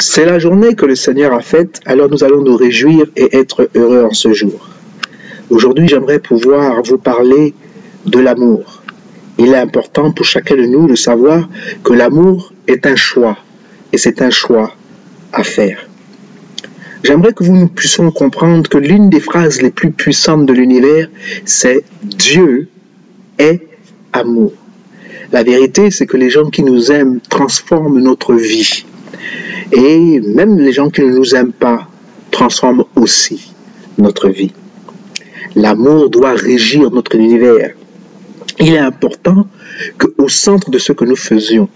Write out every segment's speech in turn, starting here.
C'est la journée que le Seigneur a faite, alors nous allons nous réjouir et être heureux en ce jour. Aujourd'hui, j'aimerais pouvoir vous parler de l'amour. Il est important pour chacun de nous de savoir que l'amour est un choix, et c'est un choix à faire. J'aimerais que nous puissions comprendre que l'une des phrases les plus puissantes de l'univers, c'est « Dieu est amour ». La vérité, c'est que les gens qui nous aiment transforment notre vie. Et même les gens qui ne nous aiment pas transforment aussi notre vie. L'amour doit régir notre univers. Il est important qu'au centre de ce que nous faisions,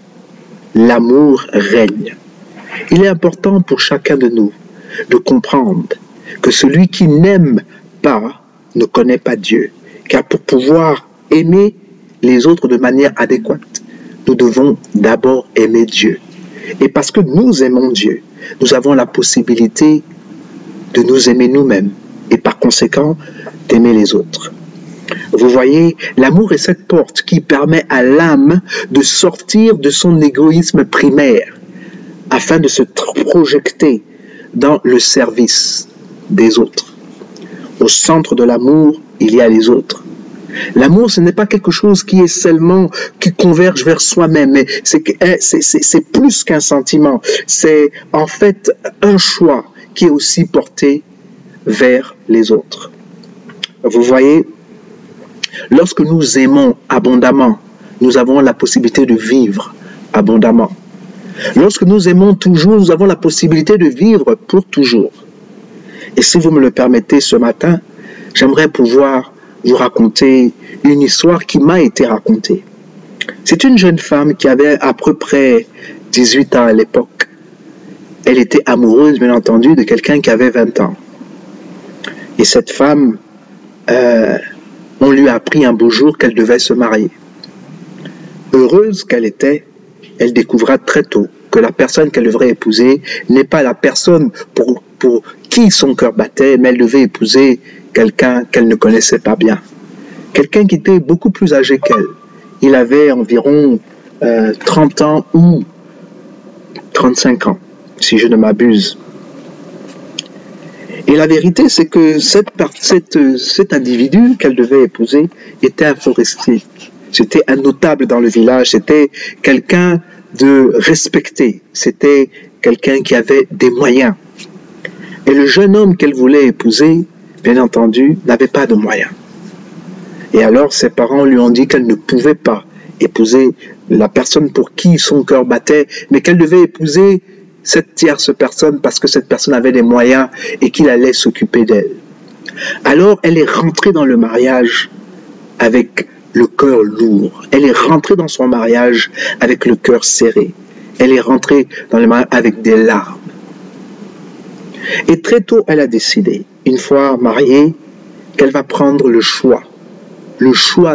l'amour règne. Il est important pour chacun de nous de comprendre que celui qui n'aime pas ne connaît pas Dieu. Car pour pouvoir aimer les autres de manière adéquate, nous devons d'abord aimer Dieu. Et parce que nous aimons Dieu, nous avons la possibilité de nous aimer nous-mêmes et par conséquent d'aimer les autres. Vous voyez, l'amour est cette porte qui permet à l'âme de sortir de son égoïsme primaire afin de se projeter dans le service des autres. Au centre de l'amour, il y a les autres. L'amour, ce n'est pas quelque chose qui est seulement, qui converge vers soi-même, mais c'est plus qu'un sentiment. C'est en fait un choix qui est aussi porté vers les autres. Vous voyez, lorsque nous aimons abondamment, nous avons la possibilité de vivre abondamment. Lorsque nous aimons toujours, nous avons la possibilité de vivre pour toujours. Et si vous me le permettez ce matin, j'aimerais pouvoir vous raconter une histoire qui m'a été racontée. C'est une jeune femme qui avait à peu près 18 ans à l'époque. Elle était amoureuse, bien entendu, de quelqu'un qui avait 20 ans. Et cette femme, on lui a appris un beau jour qu'elle devait se marier. Heureuse qu'elle était, elle découvra très tôt que la personne qu'elle devrait épouser n'est pas la personne pour qui son cœur battait, mais elle devait épouser quelqu'un qu'elle ne connaissait pas bien. Quelqu'un qui était beaucoup plus âgé qu'elle. Il avait environ 30 ans ou 35 ans, si je ne m'abuse. Et la vérité, c'est que cet individu qu'elle devait épouser était un forestier. C'était un notable dans le village, c'était quelqu'un de respecté, c'était quelqu'un qui avait des moyens. Et le jeune homme qu'elle voulait épouser, bien entendu, n'avait pas de moyens. Et alors ses parents lui ont dit qu'elle ne pouvait pas épouser la personne pour qui son cœur battait, mais qu'elle devait épouser cette tierce personne parce que cette personne avait des moyens et qu'il allait s'occuper d'elle. Alors elle est rentrée dans le mariage avec le cœur lourd. Elle est rentrée dans son mariage avec le cœur serré. Elle est rentrée dans le mariage avec des larmes. Et très tôt, elle a décidé, une fois mariée, qu'elle va prendre le choix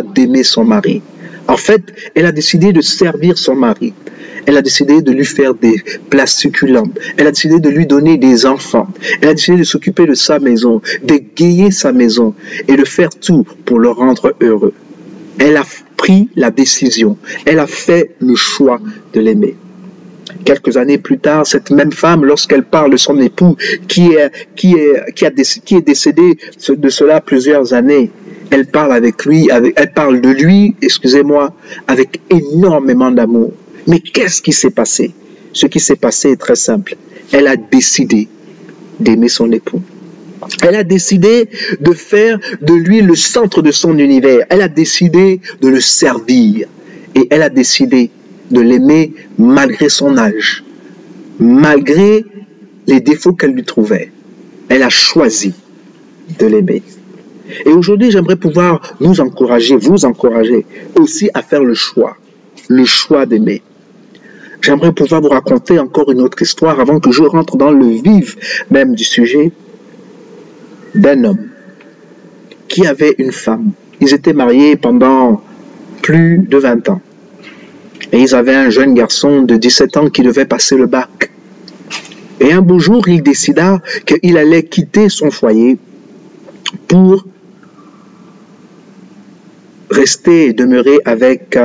d'aimer son mari. En fait, elle a décidé de servir son mari. Elle a décidé de lui faire des plats succulents. Elle a décidé de lui donner des enfants. Elle a décidé de s'occuper de sa maison, d'égayer sa maison et de faire tout pour le rendre heureux. Elle a pris la décision. Elle a fait le choix de l'aimer. Quelques années plus tard, cette même femme, lorsqu'elle parle de son époux qui est décédé de cela plusieurs années, elle parle de lui, excusez-moi, avec énormément d'amour. Mais qu'est-ce qui s'est passé? Ce qui s'est passé est très simple. Elle a décidé d'aimer son époux. Elle a décidé de faire de lui le centre de son univers. Elle a décidé de le servir. Et elle a décidé de l'aimer malgré son âge, malgré les défauts qu'elle lui trouvait. Elle a choisi de l'aimer. Et aujourd'hui, j'aimerais pouvoir nous encourager, vous encourager aussi à faire le choix d'aimer. J'aimerais pouvoir vous raconter encore une autre histoire avant que je rentre dans le vif même du sujet d'un homme qui avait une femme. Ils étaient mariés pendant plus de 20 ans. Et ils avaient un jeune garçon de 17 ans qui devait passer le bac. Et un beau jour, il décida qu'il allait quitter son foyer pour rester et demeurer avec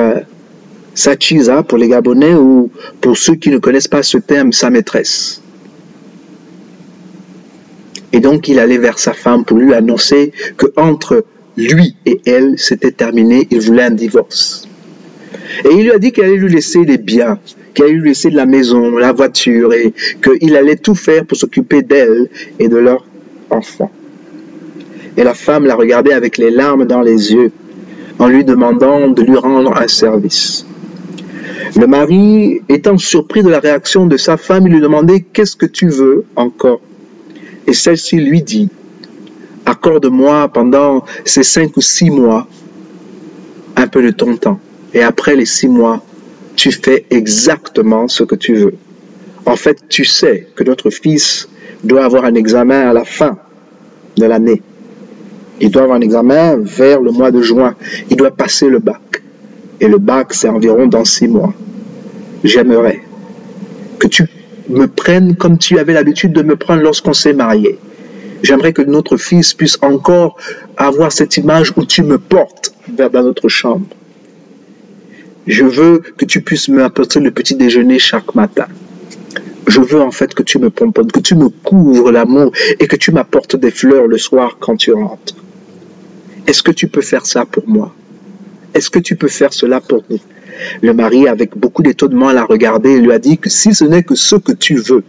sa chisa pour les Gabonais ou pour ceux qui ne connaissent pas ce terme, sa maîtresse. Et donc il allait vers sa femme pour lui annoncer que entre lui et elle, c'était terminé, il voulait un divorce. Et il lui a dit qu'il allait lui laisser des biens, qu'il allait lui laisser de la maison, la voiture, et qu'il allait tout faire pour s'occuper d'elle et de leur enfant. Et la femme l'a regardé avec les larmes dans les yeux, en lui demandant de lui rendre un service. Le mari, étant surpris de la réaction de sa femme, il lui demandait « Qu'est-ce que tu veux encore ?» Et celle-ci lui dit « Accorde-moi pendant ces 5 ou 6 mois un peu de ton temps. Et après les 6 mois, tu fais exactement ce que tu veux. En fait, tu sais que notre fils doit avoir un examen à la fin de l'année. Il doit avoir un examen vers le mois de juin. Il doit passer le bac. Et le bac, c'est environ dans 6 mois. J'aimerais que tu me prennes comme tu avais l'habitude de me prendre lorsqu'on s'est marié. J'aimerais que notre fils puisse encore avoir cette image où tu me portes dans notre chambre. Je veux que tu puisses m'apporter le petit déjeuner chaque matin. Je veux en fait que tu me pomponnes, que tu me couvres l'amour et que tu m'apportes des fleurs le soir quand tu rentres. Est-ce que tu peux faire ça pour moi? Est-ce que tu peux faire cela pour nous? Le mari, avec beaucoup d'étonnement, l'a regardé et lui a dit que si ce n'est que ce que tu veux,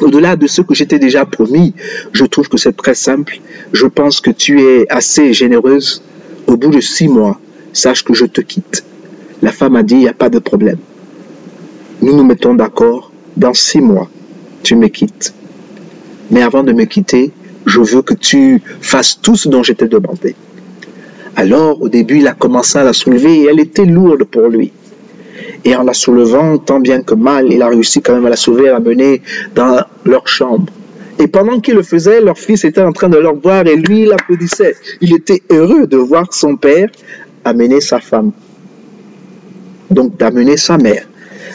au-delà de ce que j'étais déjà promis, je trouve que c'est très simple. Je pense que tu es assez généreuse. Au bout de 6 mois, sache que je te quitte. La femme a dit, il n'y a pas de problème. Nous nous mettons d'accord, dans 6 mois, tu me quittes. Mais avant de me quitter, je veux que tu fasses tout ce dont je t'ai demandé. Alors, au début, il a commencé à la soulever et elle était lourde pour lui. Et en la soulevant, tant bien que mal, il a réussi quand même à la sauver, à la mener dans leur chambre. Et pendant qu'il le faisait, leur fils était en train de leur voir et lui, il applaudissait. Il était heureux de voir son père amener sa femme. Donc, d'amener sa mère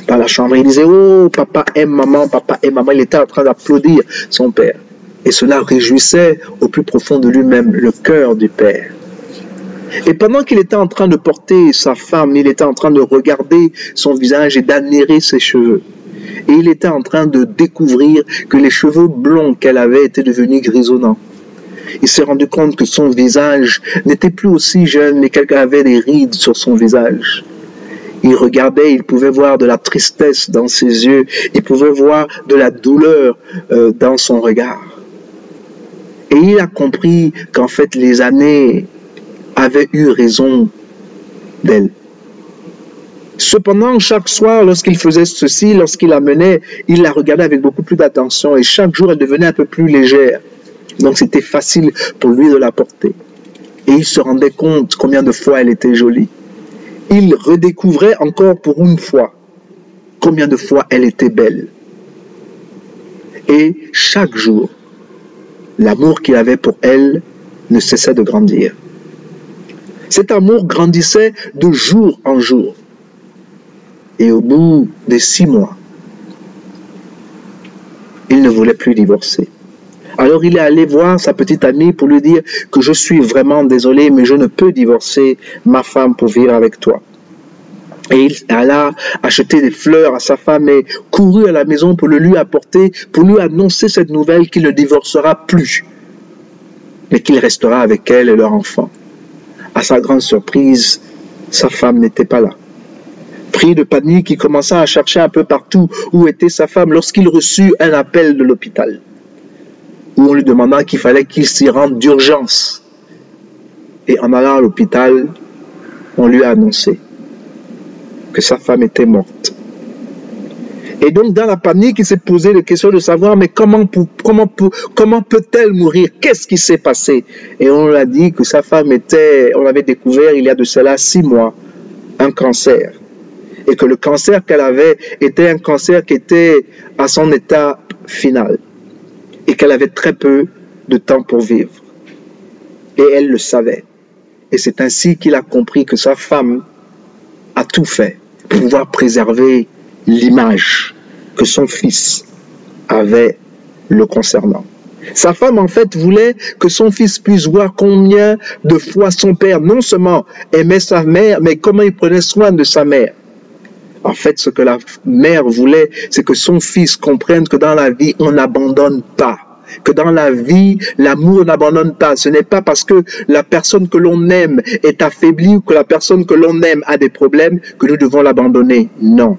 dans la chambre. Il disait, oh, papa aime maman, papa aime maman. Il était en train d'applaudir son père. Et cela réjouissait au plus profond de lui-même le cœur du père. Et pendant qu'il était en train de porter sa femme, il était en train de regarder son visage et d'admirer ses cheveux. Et il était en train de découvrir que les cheveux blonds qu'elle avait étaient devenus grisonnants. Il s'est rendu compte que son visage n'était plus aussi jeune, mais qu'elle avait des rides sur son visage. Il regardait, il pouvait voir de la tristesse dans ses yeux, il pouvait voir de la douleur dans son regard. Et il a compris qu'en fait les années avait eu raison d'elle. Cependant, chaque soir, lorsqu'il faisait ceci, lorsqu'il la menait, il la regardait avec beaucoup plus d'attention et chaque jour, elle devenait un peu plus légère. Donc, c'était facile pour lui de la porter. Et il se rendait compte combien de fois elle était jolie. Il redécouvrait encore pour une fois combien de fois elle était belle. Et chaque jour, l'amour qu'il avait pour elle ne cessait de grandir. Cet amour grandissait de jour en jour. Et au bout de 6 mois, il ne voulait plus divorcer. Alors il est allé voir sa petite amie pour lui dire que je suis vraiment désolé, mais je ne peux divorcer ma femme pour vivre avec toi. Et il alla acheter des fleurs à sa femme et courut à la maison pour le lui apporter, pour lui annoncer cette nouvelle qu'il ne divorcera plus, mais qu'il restera avec elle et leur enfant. À sa grande surprise, sa femme n'était pas là. Pris de panique, il commença à chercher un peu partout où était sa femme lorsqu'il reçut un appel de l'hôpital, où on lui demanda qu'il fallait qu'il s'y rende d'urgence. Et en allant à l'hôpital, on lui a annoncé que sa femme était morte. Et donc, dans la panique, il s'est posé la question de savoir, mais comment peut-elle mourir? Qu'est-ce qui s'est passé? Et on lui a dit que sa femme on avait découvert il y a de cela 6 mois, un cancer. Et que le cancer qu'elle avait était un cancer qui était à son état final. Et qu'elle avait très peu de temps pour vivre. Et elle le savait. Et c'est ainsi qu'il a compris que sa femme a tout fait pour pouvoir préserver l'image que son fils avait le concernant. Sa femme, en fait, voulait que son fils puisse voir combien de fois son père, non seulement aimait sa mère, mais comment il prenait soin de sa mère. En fait, ce que la mère voulait, c'est que son fils comprenne que dans la vie, on n'abandonne pas que dans la vie, l'amour n'abandonne pas. Ce n'est pas parce que la personne que l'on aime est affaiblie ou que la personne que l'on aime a des problèmes que nous devons l'abandonner. Non.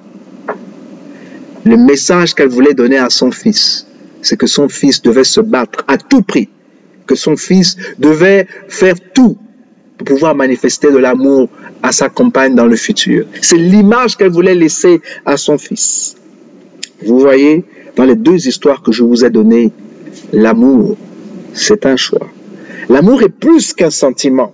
Le message qu'elle voulait donner à son fils, c'est que son fils devait se battre à tout prix, que son fils devait faire tout pour pouvoir manifester de l'amour à sa compagne dans le futur. C'est l'image qu'elle voulait laisser à son fils. Vous voyez, dans les deux histoires que je vous ai données, l'amour, c'est un choix. L'amour est plus qu'un sentiment,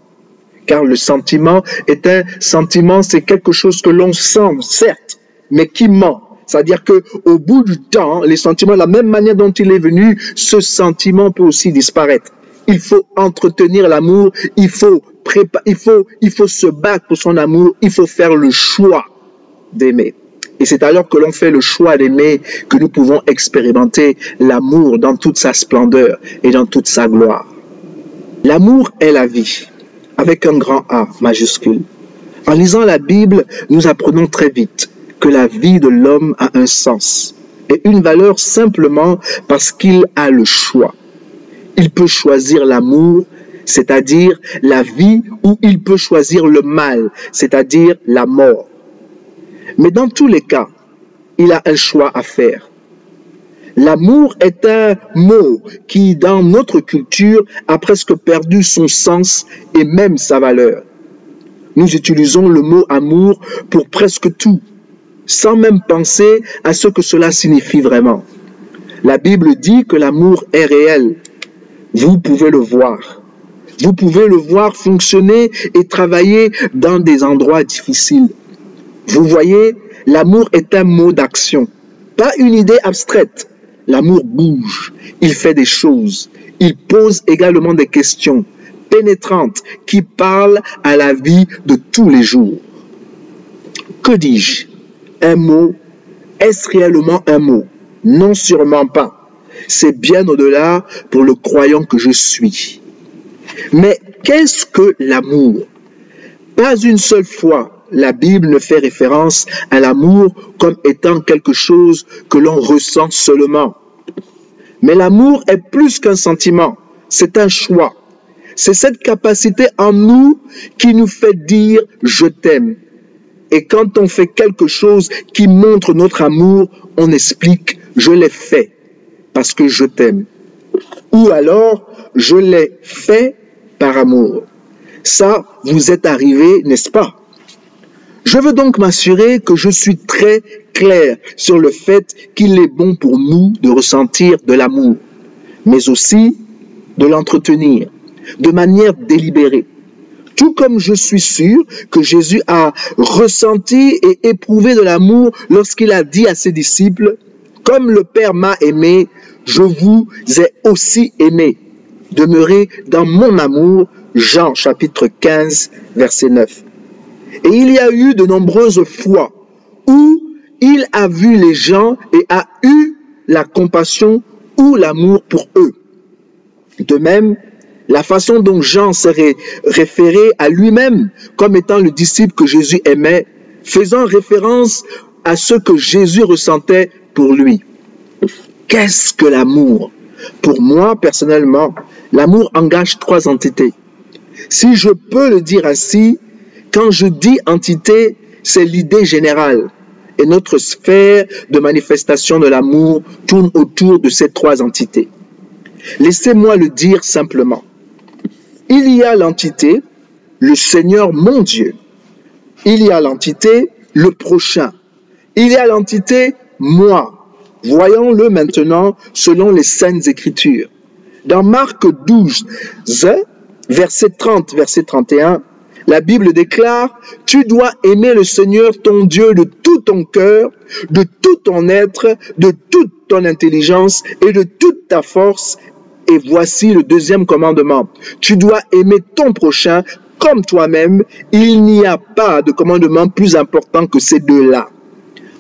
car le sentiment est un sentiment, c'est quelque chose que l'on sent, certes, mais qui ment. C'est-à-dire qu'au bout du temps, les sentiments, de la même manière dont il est venu, ce sentiment peut aussi disparaître. Il faut entretenir l'amour, il faut se battre pour son amour, il faut faire le choix d'aimer. Et c'est alors que l'on fait le choix d'aimer que nous pouvons expérimenter l'amour dans toute sa splendeur et dans toute sa gloire. L'amour est la vie, avec un grand A majuscule. En lisant la Bible, nous apprenons très vite que la vie de l'homme a un sens et une valeur simplement parce qu'il a le choix. Il peut choisir l'amour, c'est-à-dire la vie, ou il peut choisir le mal, c'est-à-dire la mort. Mais dans tous les cas, il a un choix à faire. L'amour est un mot qui, dans notre culture, a presque perdu son sens et même sa valeur. Nous utilisons le mot amour pour presque tout, sans même penser à ce que cela signifie vraiment. La Bible dit que l'amour est réel. Vous pouvez le voir. Vous pouvez le voir fonctionner et travailler dans des endroits difficiles. Vous voyez, l'amour est un mot d'action, pas une idée abstraite. L'amour bouge, il fait des choses, il pose également des questions pénétrantes qui parlent à la vie de tous les jours. Que dis-je? Un mot, est-ce réellement un mot? Non, sûrement pas. C'est bien au-delà pour le croyant que je suis. Mais qu'est-ce que l'amour? Pas une seule fois, la Bible ne fait référence à l'amour comme étant quelque chose que l'on ressent seulement. Mais l'amour est plus qu'un sentiment, c'est un choix. C'est cette capacité en nous qui nous fait dire « je t'aime ». Et quand on fait quelque chose qui montre notre amour, on explique « je l'ai fait parce que je t'aime ». Ou alors « je l'ai fait par amour ». Ça vous est arrivé, n'est-ce pas? Je veux donc m'assurer que je suis très clair sur le fait qu'il est bon pour nous de ressentir de l'amour, mais aussi de l'entretenir de manière délibérée. Tout comme je suis sûr que Jésus a ressenti et éprouvé de l'amour lorsqu'il a dit à ses disciples, « Comme le Père m'a aimé, je vous ai aussi aimé. Demeurez dans mon amour. » Jean chapitre 15, verset 9. Et il y a eu de nombreuses fois où il a vu les gens et a eu la compassion ou l'amour pour eux. De même, la façon dont Jean s'est référé à lui-même comme étant le disciple que Jésus aimait, faisant référence à ce que Jésus ressentait pour lui. Qu'est-ce que l'amour? Pour moi, personnellement, l'amour engage trois entités. Si je peux le dire ainsi, quand je dis entité, c'est l'idée générale. Et notre sphère de manifestation de l'amour tourne autour de ces trois entités. Laissez-moi le dire simplement. Il y a l'entité, le Seigneur mon Dieu. Il y a l'entité, le prochain. Il y a l'entité, moi. Voyons-le maintenant selon les Saintes Écritures. Dans Marc 12, verset 30, verset 31, la Bible déclare, « Tu dois aimer le Seigneur ton Dieu de tout ton cœur, de tout ton être, de toute ton intelligence et de toute ta force. » Et voici le deuxième commandement. « Tu dois aimer ton prochain comme toi-même. » Il n'y a pas de commandement plus important que ces deux-là.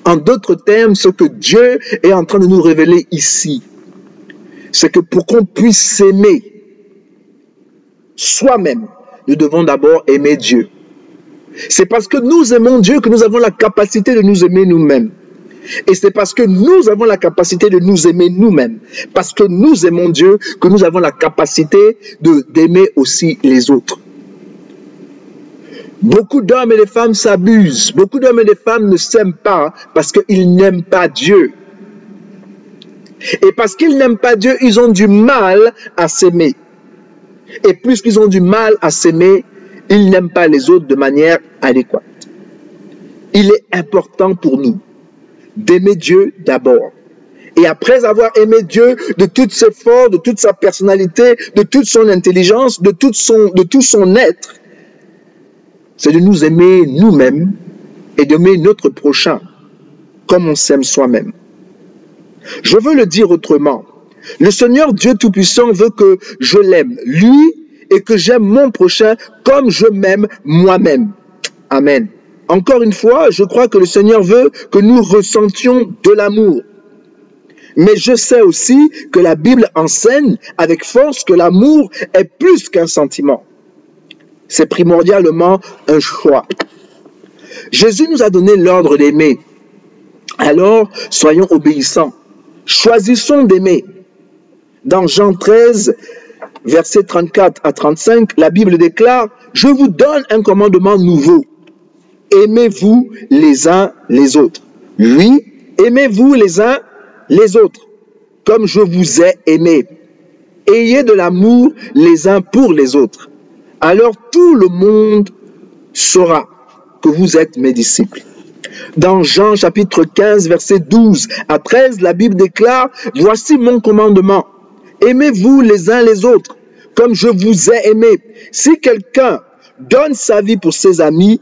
En d'autres termes, ce que Dieu est en train de nous révéler ici, c'est que pour qu'on puisse s'aimer soi-même, nous devons d'abord aimer Dieu. C'est parce que nous aimons Dieu que nous avons la capacité de nous aimer nous-mêmes. Et c'est parce que nous avons la capacité de nous aimer nous-mêmes, parce que nous aimons Dieu, que nous avons la capacité d'aimer aussi les autres. Beaucoup d'hommes et de femmes s'abusent. Beaucoup d'hommes et de femmes ne s'aiment pas parce qu'ils n'aiment pas Dieu. Et parce qu'ils n'aiment pas Dieu, ils ont du mal à s'aimer. Et puisqu'ils ont du mal à s'aimer, ils n'aiment pas les autres de manière adéquate. Il est important pour nous d'aimer Dieu d'abord. Et après avoir aimé Dieu de toutes ses forces, de toute sa personnalité, de toute son intelligence, de tout son être, c'est de nous aimer nous-mêmes et d'aimer notre prochain comme on s'aime soi-même. Je veux le dire autrement. Le Seigneur Dieu Tout-Puissant veut que je l'aime, lui, et que j'aime mon prochain comme je m'aime moi-même. Amen. Encore une fois, je crois que le Seigneur veut que nous ressentions de l'amour. Mais je sais aussi que la Bible enseigne avec force que l'amour est plus qu'un sentiment. C'est primordialement un choix. Jésus nous a donné l'ordre d'aimer. Alors, soyons obéissants. Choisissons d'aimer. Dans Jean 13, versets 34 à 35, la Bible déclare « Je vous donne un commandement nouveau. Aimez-vous les uns les autres. Oui, aimez-vous les uns les autres, comme je vous ai aimé. Ayez de l'amour les uns pour les autres. Alors tout le monde saura que vous êtes mes disciples. » Dans Jean chapitre 15, versets 12 à 13, la Bible déclare « Voici mon commandement. Aimez-vous les uns les autres, comme je vous ai aimé. Si quelqu'un donne sa vie pour ses amis,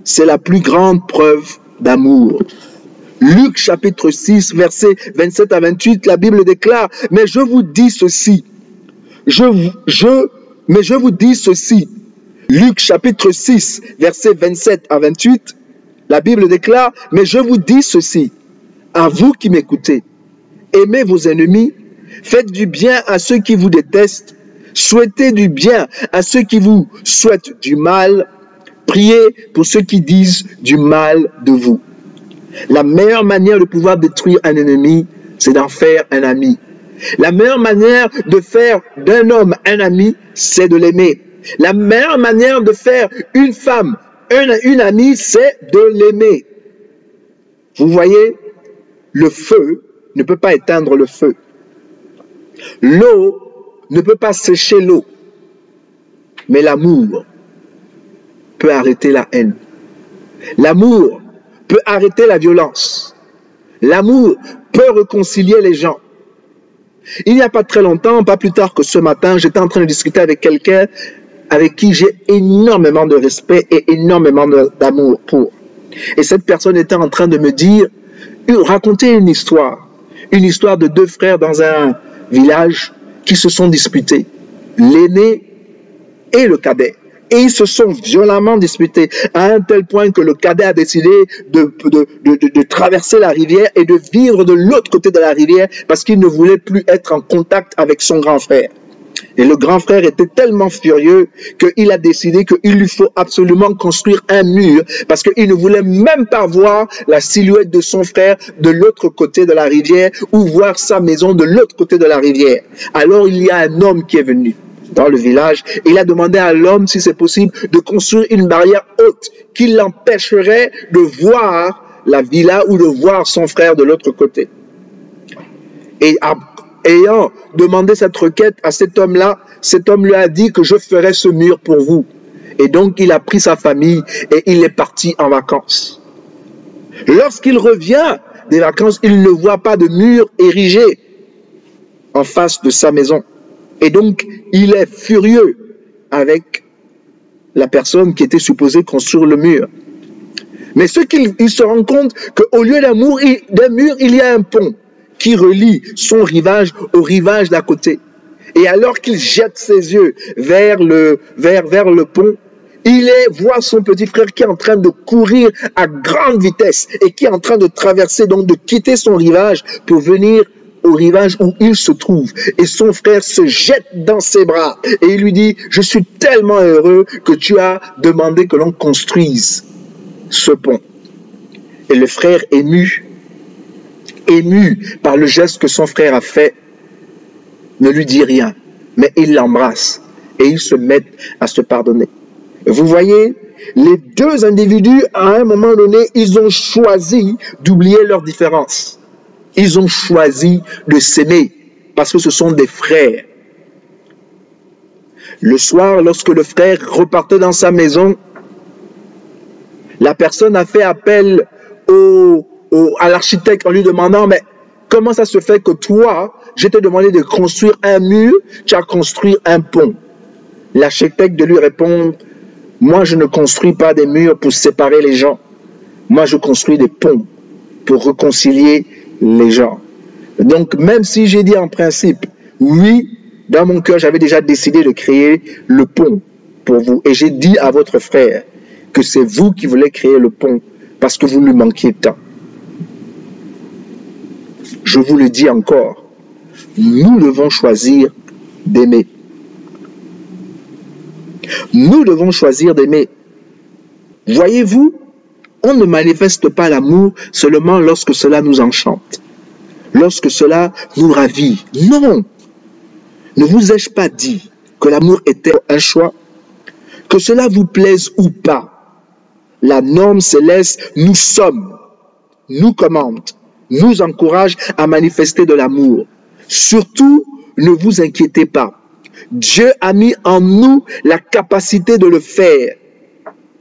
c'est la plus grande preuve d'amour. » Luc chapitre 6, versets 27 à 28, la Bible déclare « Mais je vous dis ceci. Mais je vous dis ceci. » Luc chapitre 6, versets 27 à 28, la Bible déclare « Mais je vous dis ceci, à vous qui m'écoutez, aimez vos ennemis, faites du bien à ceux qui vous détestent, souhaitez du bien à ceux qui vous souhaitent du mal, priez pour ceux qui disent du mal de vous. » La meilleure manière de pouvoir détruire un ennemi, c'est d'en faire un ami. La meilleure manière de faire d'un homme un ami, c'est de l'aimer. La meilleure manière de faire une femme une amie, c'est de l'aimer. Vous voyez, le feu ne peut pas éteindre le feu. L'eau ne peut pas sécher l'eau. Mais l'amour peut arrêter la haine. L'amour peut arrêter la violence. L'amour peut réconcilier les gens. Il n'y a pas très longtemps, pas plus tard que ce matin, j'étais en train de discuter avec quelqu'un avec qui j'ai énormément de respect et énormément d'amour pour. Et cette personne était en train de me dire, raconter une histoire de deux frères dans un village qui se sont disputés, l'aîné et le cadet. Et ils se sont violemment disputés à un tel point que le cadet a décidé de traverser la rivière et de vivre de l'autre côté de la rivière parce qu'il ne voulait plus être en contact avec son grand frère. Et le grand frère était tellement furieux qu'il a décidé qu'il lui faut absolument construire un mur parce qu'il ne voulait même pas voir la silhouette de son frère de l'autre côté de la rivière ou voir sa maison de l'autre côté de la rivière. Alors il y a un homme qui est venu dans le village. Il a demandé à l'homme, si c'est possible, de construire une barrière haute qui l'empêcherait de voir la villa ou de voir son frère de l'autre côté. Et ayant demandé cette requête à cet homme-là, cet homme lui a dit que je ferai ce mur pour vous. Et donc il a pris sa famille et il est parti en vacances. Lorsqu'il revient des vacances, il ne voit pas de mur érigé en face de sa maison. Et donc, il est furieux avec la personne qui était supposée construire le mur. Mais il se rend compte qu'au lieu d'un mur, il y a un pont qui relie son rivage au rivage d'à côté. Et alors qu'il jette ses yeux vers le pont, il voit son petit frère qui est en train de courir à grande vitesse et qui est en train de traverser, donc de quitter son rivage pour venir au rivage où il se trouve. Et son frère se jette dans ses bras et il lui dit « Je suis tellement heureux que tu as demandé que l'on construise ce pont. » Et le frère ému ému par le geste que son frère a fait, ne lui dit rien, mais il l'embrasse et ils se mettent à se pardonner. Vous voyez, les deux individus, à un moment donné, ils ont choisi d'oublier leurs différences. Ils ont choisi de s'aimer parce que ce sont des frères. Le soir, lorsque le frère repartait dans sa maison, la personne a fait appel à l'architecte en lui demandant « Mais comment ça se fait que toi, je t'ai demandé de construire un mur, tu as construit un pont ?» L'architecte de lui répondre « Moi, je ne construis pas des murs pour séparer les gens. Moi, je construis des ponts pour réconcilier les gens. » Donc, même si j'ai dit en principe, oui, dans mon cœur, j'avais déjà décidé de créer le pont pour vous. Et j'ai dit à votre frère que c'est vous qui voulez créer le pont parce que vous lui manquiez de temps. Je vous le dis encore, nous devons choisir d'aimer. Nous devons choisir d'aimer. Voyez-vous, on ne manifeste pas l'amour seulement lorsque cela nous enchante, lorsque cela nous ravit. Non! Ne vous ai-je pas dit que l'amour était un choix? Que cela vous plaise ou pas, la norme céleste nous sommes, nous commande, nous encourage à manifester de l'amour. Surtout, ne vous inquiétez pas. Dieu a mis en nous la capacité de le faire.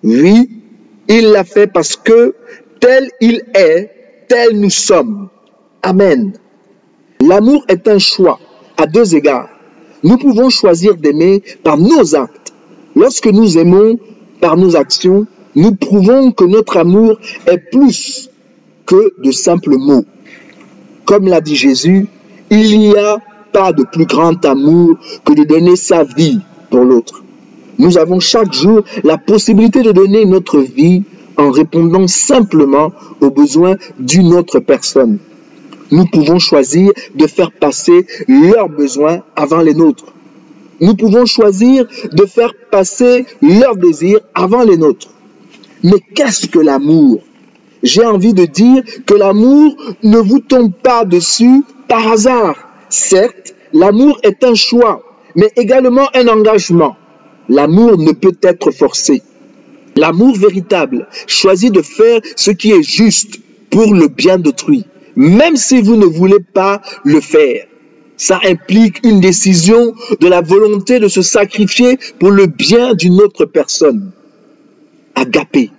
Oui, il l'a fait parce que tel il est, tel nous sommes. Amen. L'amour est un choix à deux égards. Nous pouvons choisir d'aimer par nos actes. Lorsque nous aimons par nos actions, nous prouvons que notre amour est plus que de simples mots. Comme l'a dit Jésus, il n'y a pas de plus grand amour que de donner sa vie pour l'autre. Nous avons chaque jour la possibilité de donner notre vie en répondant simplement aux besoins d'une autre personne. Nous pouvons choisir de faire passer leurs besoins avant les nôtres. Nous pouvons choisir de faire passer leurs désirs avant les nôtres. Mais qu'est-ce que l'amour? J'ai envie de dire que l'amour ne vous tombe pas dessus par hasard. Certes, l'amour est un choix, mais également un engagement. L'amour ne peut être forcé. L'amour véritable choisit de faire ce qui est juste pour le bien d'autrui, même si vous ne voulez pas le faire. Ça implique une décision de la volonté de se sacrifier pour le bien d'une autre personne. Agapé.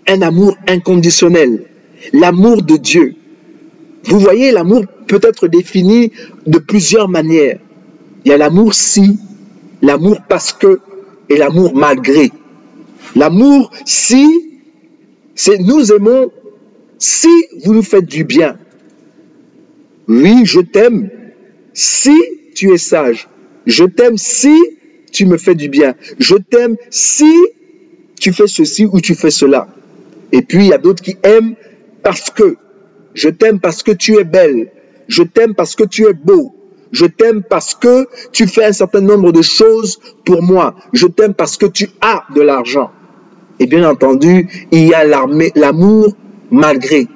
Un amour inconditionnel. L'amour de Dieu. Vous voyez, l'amour peut être défini de plusieurs manières. Il y a l'amour si, l'amour parce que et l'amour malgré. L'amour si, c'est nous aimons si vous nous faites du bien. Oui, je t'aime si tu es sage. Je t'aime si tu me fais du bien. Je t'aime si tu fais ceci ou tu fais cela. Et puis, il y a d'autres qui aiment parce que. Je t'aime parce que tu es belle. Je t'aime parce que tu es beau. Je t'aime parce que tu fais un certain nombre de choses pour moi. Je t'aime parce que tu as de l'argent. Et bien entendu, il y a l'amour malgré.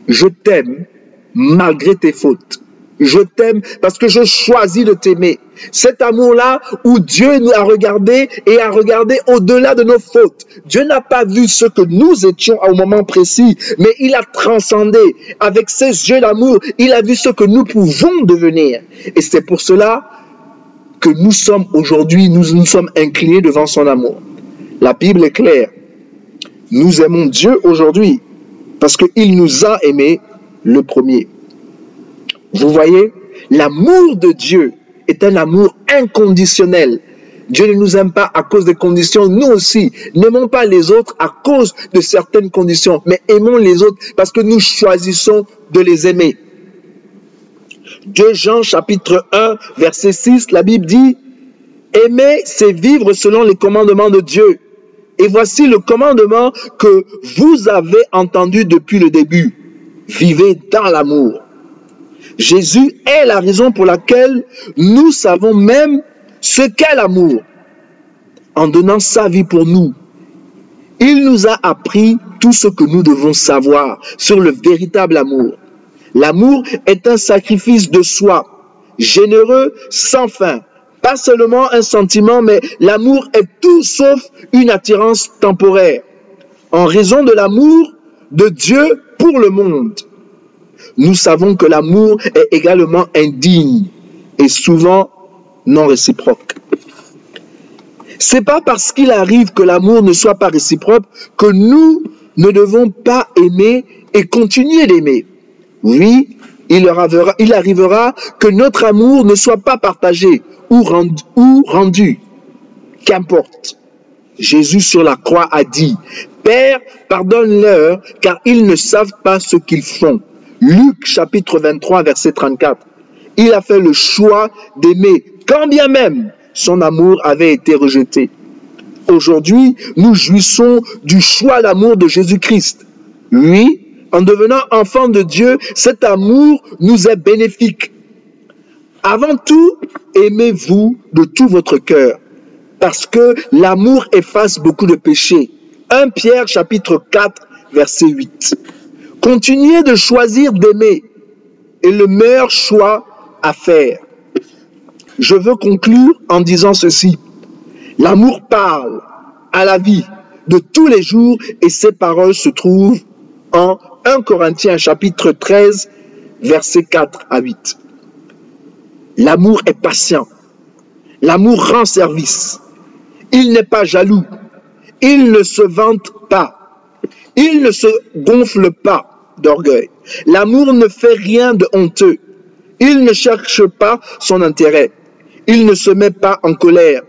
Je t'aime malgré tes fautes. Je t'aime parce que je choisis de t'aimer. Cet amour-là où Dieu nous a regardé et a regardé au-delà de nos fautes. Dieu n'a pas vu ce que nous étions au moment précis, mais il a transcendé. Avec ses yeux d'amour, il a vu ce que nous pouvons devenir. Et c'est pour cela que nous sommes aujourd'hui, nous nous sommes inclinés devant son amour. La Bible est claire. Nous aimons Dieu aujourd'hui parce qu'il nous a aimés le premier. Vous voyez, l'amour de Dieu est un amour inconditionnel. Dieu ne nous aime pas à cause des conditions. Nous aussi, n'aimons pas les autres à cause de certaines conditions, mais aimons les autres parce que nous choisissons de les aimer. 2 Jean chapitre 1, verset 6, la Bible dit « Aimer, c'est vivre selon les commandements de Dieu. Et voici le commandement que vous avez entendu depuis le début. Vivez dans l'amour. » Jésus est la raison pour laquelle nous savons même ce qu'est l'amour. En donnant sa vie pour nous, Il nous a appris tout ce que nous devons savoir sur le véritable amour. L'amour est un sacrifice de soi, généreux, sans fin. Pas seulement un sentiment, mais l'amour est tout sauf une attirance temporaire. En raison de l'amour de Dieu pour le monde, nous savons que l'amour est également indigne et souvent non réciproque. C'est pas parce qu'il arrive que l'amour ne soit pas réciproque que nous ne devons pas aimer et continuer d'aimer. Oui, il arrivera que notre amour ne soit pas partagé ou rendu. Qu'importe. Jésus sur la croix a dit, « Père, pardonne-leur, car ils ne savent pas ce qu'ils font. » Luc chapitre 23, verset 34. Il a fait le choix d'aimer, quand bien même son amour avait été rejeté. Aujourd'hui, nous jouissons du choix d'amour de Jésus-Christ. Oui, en devenant enfants de Dieu, cet amour nous est bénéfique. Avant tout, aimez-vous de tout votre cœur, parce que l'amour efface beaucoup de péchés. 1 Pierre chapitre 4, verset 8. Continuez de choisir d'aimer, est le meilleur choix à faire. Je veux conclure en disant ceci. L'amour parle à la vie de tous les jours et ses paroles se trouvent en 1 Corinthiens chapitre 13, versets 4 à 8. L'amour est patient. L'amour rend service. Il n'est pas jaloux. Il ne se vante pas. Il ne se gonfle pas d'orgueil. L'amour ne fait rien de honteux. Il ne cherche pas son intérêt. Il ne se met pas en colère.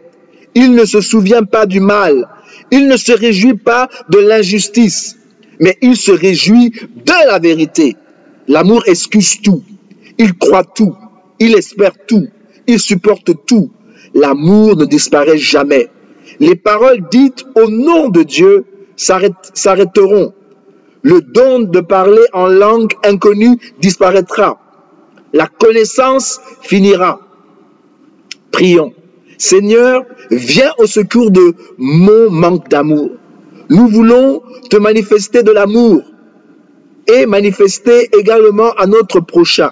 Il ne se souvient pas du mal. Il ne se réjouit pas de l'injustice. Mais il se réjouit de la vérité. L'amour excuse tout. Il croit tout. Il espère tout. Il supporte tout. L'amour ne disparaît jamais. Les paroles dites au nom de Dieu s'arrêteront. Le don de parler en langue inconnue disparaîtra. La connaissance finira. Prions. Seigneur, viens au secours de mon manque d'amour. Nous voulons te manifester de l'amour et manifester également à notre prochain.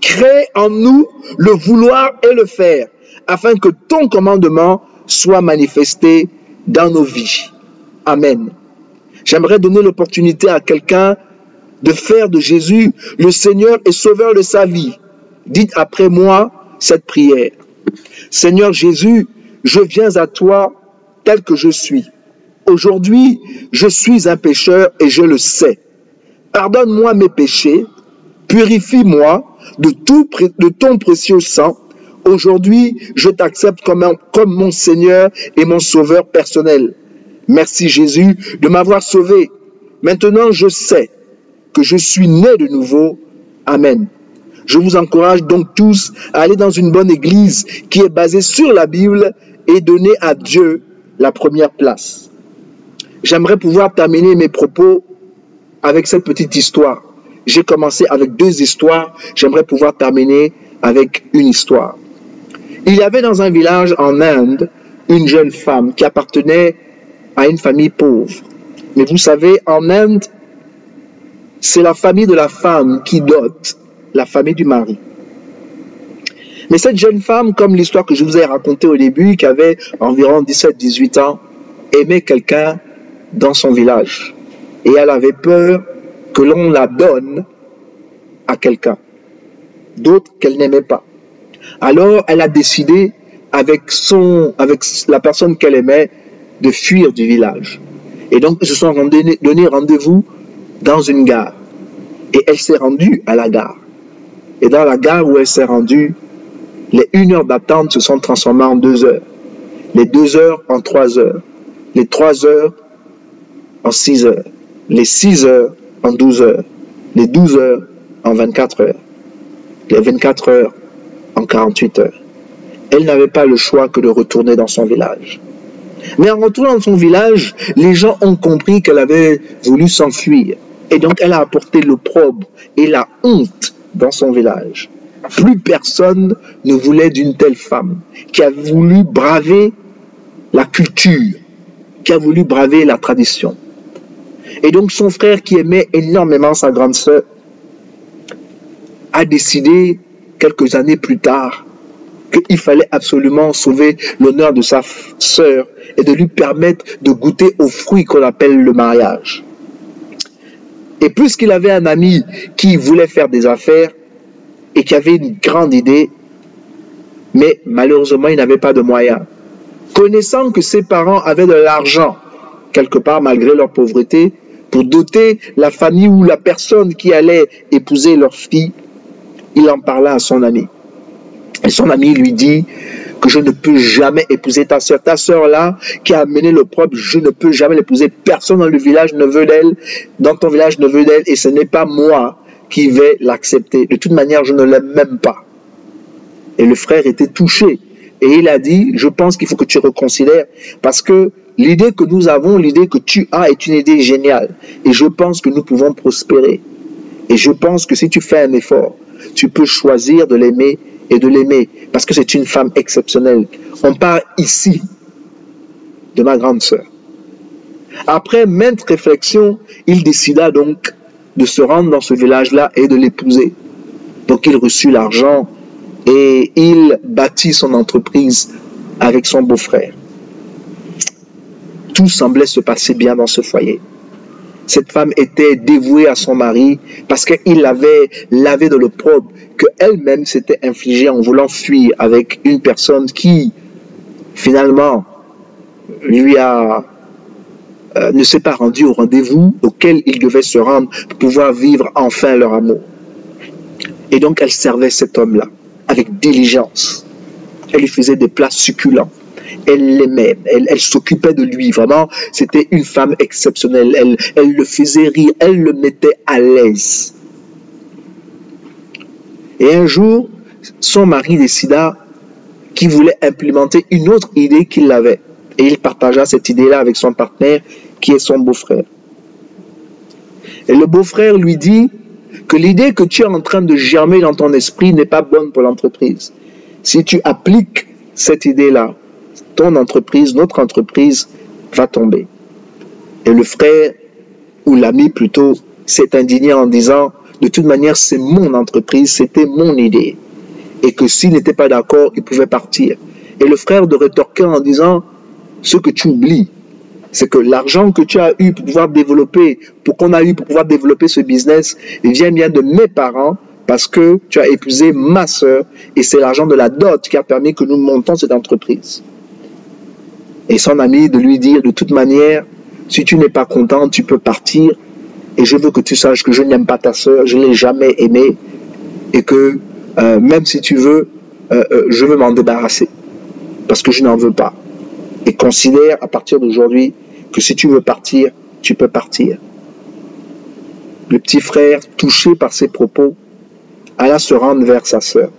Crée en nous le vouloir et le faire, afin que ton commandement soit manifesté dans nos vies. Amen. J'aimerais donner l'opportunité à quelqu'un de faire de Jésus le Seigneur et Sauveur de sa vie. Dites après moi cette prière. Seigneur Jésus, je viens à toi tel que je suis. Aujourd'hui, je suis un pécheur et je le sais. Pardonne-moi mes péchés, purifie-moi de ton précieux sang. Aujourd'hui, je t'accepte comme mon Seigneur et mon Sauveur personnel. Merci Jésus de m'avoir sauvé. Maintenant, je sais que je suis né de nouveau. Amen. Je vous encourage donc tous à aller dans une bonne église qui est basée sur la Bible et donner à Dieu la première place. J'aimerais pouvoir terminer mes propos avec cette petite histoire. J'ai commencé avec 2 histoires, j'aimerais pouvoir terminer avec une histoire. Il y avait dans un village en Inde une jeune femme qui appartenait à une famille pauvre. Mais vous savez, en Inde, c'est la famille de la femme qui dote la famille du mari. Mais cette jeune femme, comme l'histoire que je vous ai racontée au début, qui avait environ 17-18 ans, aimait quelqu'un dans son village. Et elle avait peur que l'on la donne à quelqu'un d'autre qu'elle n'aimait pas. Alors, elle a décidé, avec la personne qu'elle aimait, de fuir du village. Et donc, ils se sont donné rendez-vous dans une gare. Et elle s'est rendue à la gare. Et dans la gare où elle s'est rendue, les 1 heure d'attente se sont transformées en 2 heures. Les 2 heures en 3 heures. Les 3 heures en 6 heures. Les 6 heures en 12 heures. Les 12 heures en 24 heures. Les 24 heures en 48 heures. Elle n'avait pas le choix que de retourner dans son village. Mais en retournant dans son village, les gens ont compris qu'elle avait voulu s'enfuir. Et donc elle a apporté l'opprobre et la honte dans son village. Plus personne ne voulait d'une telle femme qui a voulu braver la culture, qui a voulu braver la tradition. Et donc son frère, qui aimait énormément sa grande sœur, a décidé quelques années plus tard qu'il fallait absolument sauver l'honneur de sa sœur et de lui permettre de goûter aux fruits qu'on appelle le mariage. Et puisqu'il avait un ami qui voulait faire des affaires et qui avait une grande idée, mais malheureusement il n'avait pas de moyens. Connaissant que ses parents avaient de l'argent, quelque part malgré leur pauvreté, pour doter la famille ou la personne qui allait épouser leur fille, il en parla à son ami. Et son ami lui dit que je ne peux jamais épouser ta sœur. Ta sœur là, qui a amené l'opprobre, je ne peux jamais l'épouser. Personne dans le village ne veut d'elle, dans ton village ne veut d'elle, et ce n'est pas moi qui vais l'accepter. De toute manière, je ne l'aime même pas. Et le frère était touché. Et il a dit, je pense qu'il faut que tu reconsidères, parce que l'idée que nous avons, l'idée que tu as est une idée géniale. Et je pense que nous pouvons prospérer. Et je pense que si tu fais un effort, tu peux choisir de l'aimer et de l'aimer, parce que c'est une femme exceptionnelle. On parle ici de ma grande sœur. Après maintes réflexions, il décida donc de se rendre dans ce village-là et de l'épouser. Donc il reçut l'argent et il bâtit son entreprise avec son beau-frère. Tout semblait se passer bien dans ce foyer. Cette femme était dévouée à son mari parce qu'il l'avait lavé de l'opprobre qu'elle-même s'était infligée en voulant fuir avec une personne qui, finalement, ne s'est pas rendu au rendez-vous auquel ils devaient se rendre pour pouvoir vivre enfin leur amour. Et donc, elle servait cet homme-là avec diligence. Elle lui faisait des plats succulents. Elle l'aimait, elle s'occupait de lui, vraiment, c'était une femme exceptionnelle, elle le faisait rire, elle le mettait à l'aise. Et un jour, son mari décida qu'il voulait implémenter une autre idée qu'il avait. Et il partagea cette idée-là avec son partenaire, qui est son beau-frère. Et le beau-frère lui dit que l'idée que tu es en train de germer dans ton esprit n'est pas bonne pour l'entreprise. Si tu appliques cette idée-là, ton entreprise, notre entreprise va tomber. Et le frère, ou l'ami plutôt, s'est indigné en disant, de toute manière, c'est mon entreprise, c'était mon idée. Et que s'il n'était pas d'accord, il pouvait partir. Et le frère de rétorquer en disant, ce que tu oublies, c'est que l'argent que tu as eu pour pouvoir développer, qu'on a eu pour pouvoir développer ce business, il vient bien de mes parents, parce que tu as épousé ma sœur, et c'est l'argent de la dot qui a permis que nous montons cette entreprise. Et son ami de lui dire, de toute manière, si tu n'es pas content, tu peux partir. Et je veux que tu saches que je n'aime pas ta sœur, je ne l'ai jamais aimée. Et que même si tu veux, je veux m'en débarrasser. Parce que je n'en veux pas. Et considère à partir d'aujourd'hui que si tu veux partir, tu peux partir. Le petit frère, touché par ces propos, alla se rendre vers sa sœur.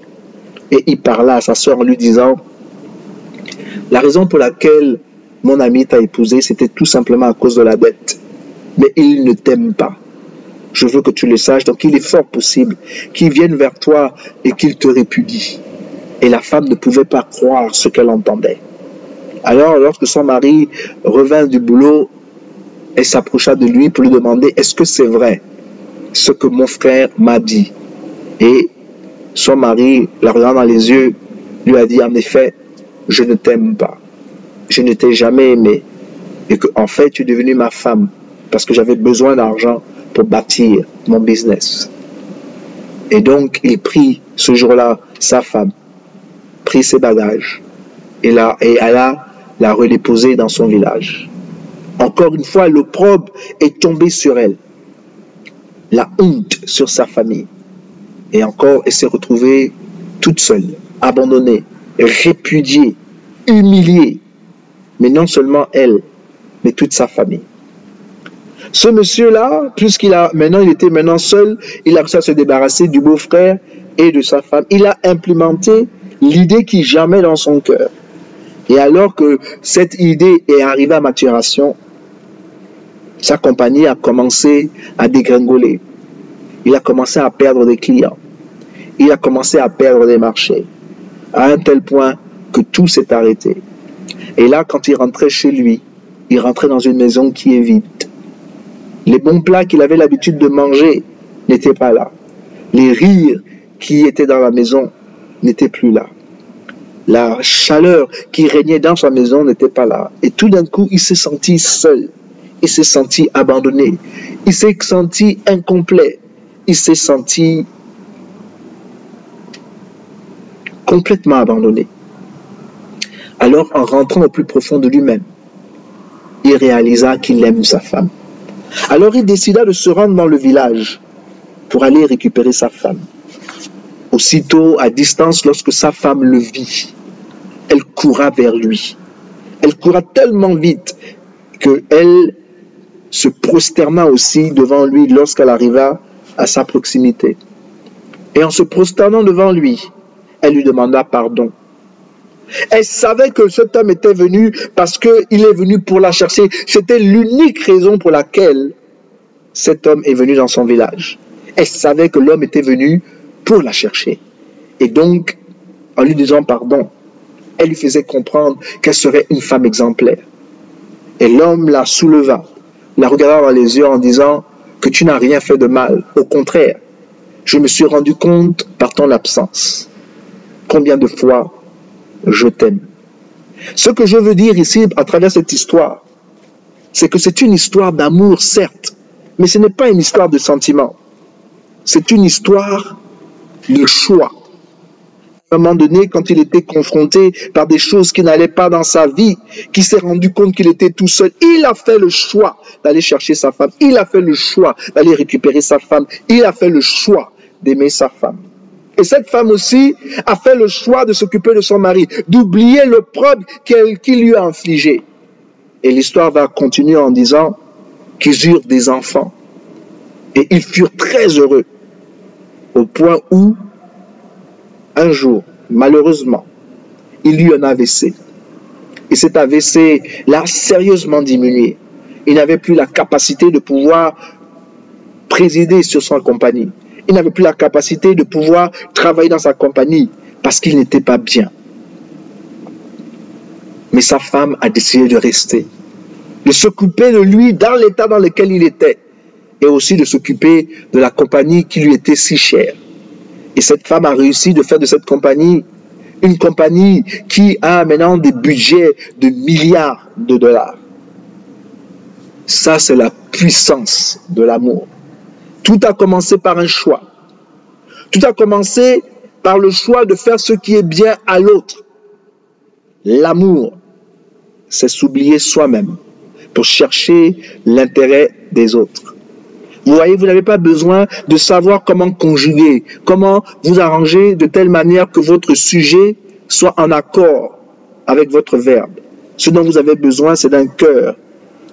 Et il parla à sa sœur en lui disant, la raison pour laquelle mon ami t'a épousé, c'était tout simplement à cause de la dette. Mais il ne t'aime pas. Je veux que tu le saches. Donc il est fort possible qu'il vienne vers toi et qu'il te répudie. Et la femme ne pouvait pas croire ce qu'elle entendait. Alors, lorsque son mari revint du boulot, elle s'approcha de lui pour lui demander, est-ce que c'est vrai ce que mon frère m'a dit? Et son mari, la regardant dans les yeux, lui a dit, en effet, je ne t'aime pas, je ne t'ai jamais aimé, et que en fait tu es devenue ma femme parce que j'avais besoin d'argent pour bâtir mon business. Et donc il prit ce jour-là sa femme, prit ses bagages et alla la redéposer dans son village. Encore une fois, l'opprobre est tombé sur elle, la honte sur sa famille, et encore elle s'est retrouvée toute seule, abandonnée, répudiée, humiliée, mais non seulement elle, mais toute sa famille. Ce monsieur-là, il était maintenant seul, il a réussi à se débarrasser du beau-frère et de sa femme. Il a implémenté l'idée qui germait dans son cœur. Et alors que cette idée est arrivée à maturation, sa compagnie a commencé à dégringoler. Il a commencé à perdre des clients. Il a commencé à perdre des marchés. À un tel point que tout s'est arrêté. Et là, quand il rentrait chez lui, il rentrait dans une maison qui est vide. Les bons plats qu'il avait l'habitude de manger n'étaient pas là. Les rires qui étaient dans la maison n'étaient plus là. La chaleur qui régnait dans sa maison n'était pas là. Et tout d'un coup, il s'est senti seul. Il s'est senti abandonné. Il s'est senti incomplet. Il s'est senti complètement abandonné. Alors, en rentrant au plus profond de lui-même, il réalisa qu'il aime sa femme. Alors, il décida de se rendre dans le village pour aller récupérer sa femme. Aussitôt, à distance, lorsque sa femme le vit, elle coura vers lui. Elle coura tellement vite qu'elle se prosterna aussi devant lui lorsqu'elle arriva à sa proximité. Et en se prosternant devant lui, elle lui demanda pardon. Elle savait que cet homme était venu parce qu'il est venu pour la chercher. C'était l'unique raison pour laquelle cet homme est venu dans son village. Elle savait que l'homme était venu pour la chercher. Et donc, en lui disant pardon, elle lui faisait comprendre qu'elle serait une femme exemplaire. Et l'homme la souleva, la regarda dans les yeux en disant que tu n'as rien fait de mal. Au contraire, je me suis rendu compte par ton absence combien de fois je t'aime. Ce que je veux dire ici à travers cette histoire, c'est que c'est une histoire d'amour, certes, mais ce n'est pas une histoire de sentiment. C'est une histoire de choix. À un moment donné, quand il était confronté par des choses qui n'allaient pas dans sa vie, qui s'est rendu compte qu'il était tout seul, il a fait le choix d'aller chercher sa femme. Il a fait le choix d'aller récupérer sa femme. Il a fait le choix d'aimer sa femme. Et cette femme aussi a fait le choix de s'occuper de son mari, d'oublier l'opprobre qu'il lui a infligé. Et l'histoire va continuer en disant qu'ils eurent des enfants. Et ils furent très heureux, au point où, un jour, malheureusement, il eut un AVC. Et cet AVC l'a sérieusement diminué. Il n'avait plus la capacité de pouvoir présider sur sa compagnie. Il n'avait plus la capacité de pouvoir travailler dans sa compagnie parce qu'il n'était pas bien. Mais sa femme a décidé de rester, de s'occuper de lui dans l'état dans lequel il était et aussi de s'occuper de la compagnie qui lui était si chère. Et cette femme a réussi de faire de cette compagnie une compagnie qui a maintenant des budgets de milliards de dollars. Ça, c'est la puissance de l'amour. Tout a commencé par un choix. Tout a commencé par le choix de faire ce qui est bien à l'autre. L'amour, c'est s'oublier soi-même pour chercher l'intérêt des autres. Vous voyez, vous n'avez pas besoin de savoir comment conjuguer, comment vous arranger de telle manière que votre sujet soit en accord avec votre verbe. Ce dont vous avez besoin, c'est d'un cœur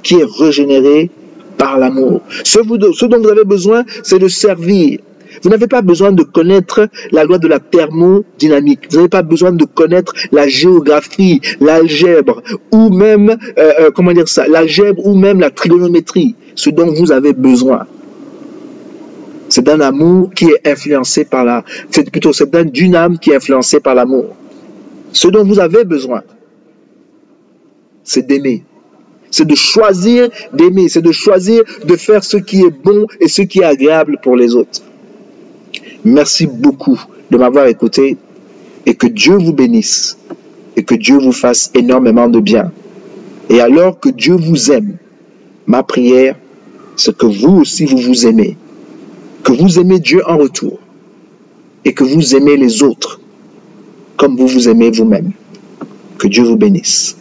qui est régénéré par l'amour. Ce dont vous avez besoin, c'est de servir. Vous n'avez pas besoin de connaître la loi de la thermodynamique. Vous n'avez pas besoin de connaître la géographie, l'algèbre, ou même, l'algèbre ou même la trigonométrie. Ce dont vous avez besoin, c'est d'un amour qui est influencé par c'est d'une âme qui est influencée par l'amour. Ce dont vous avez besoin, c'est d'aimer. C'est de choisir d'aimer, c'est de choisir de faire ce qui est bon et ce qui est agréable pour les autres. Merci beaucoup de m'avoir écouté et que Dieu vous bénisse et que Dieu vous fasse énormément de bien. Et alors que Dieu vous aime, ma prière, c'est que vous aussi vous vous aimez, que vous aimez Dieu en retour et que vous aimez les autres comme vous vous aimez vous-même. Que Dieu vous bénisse.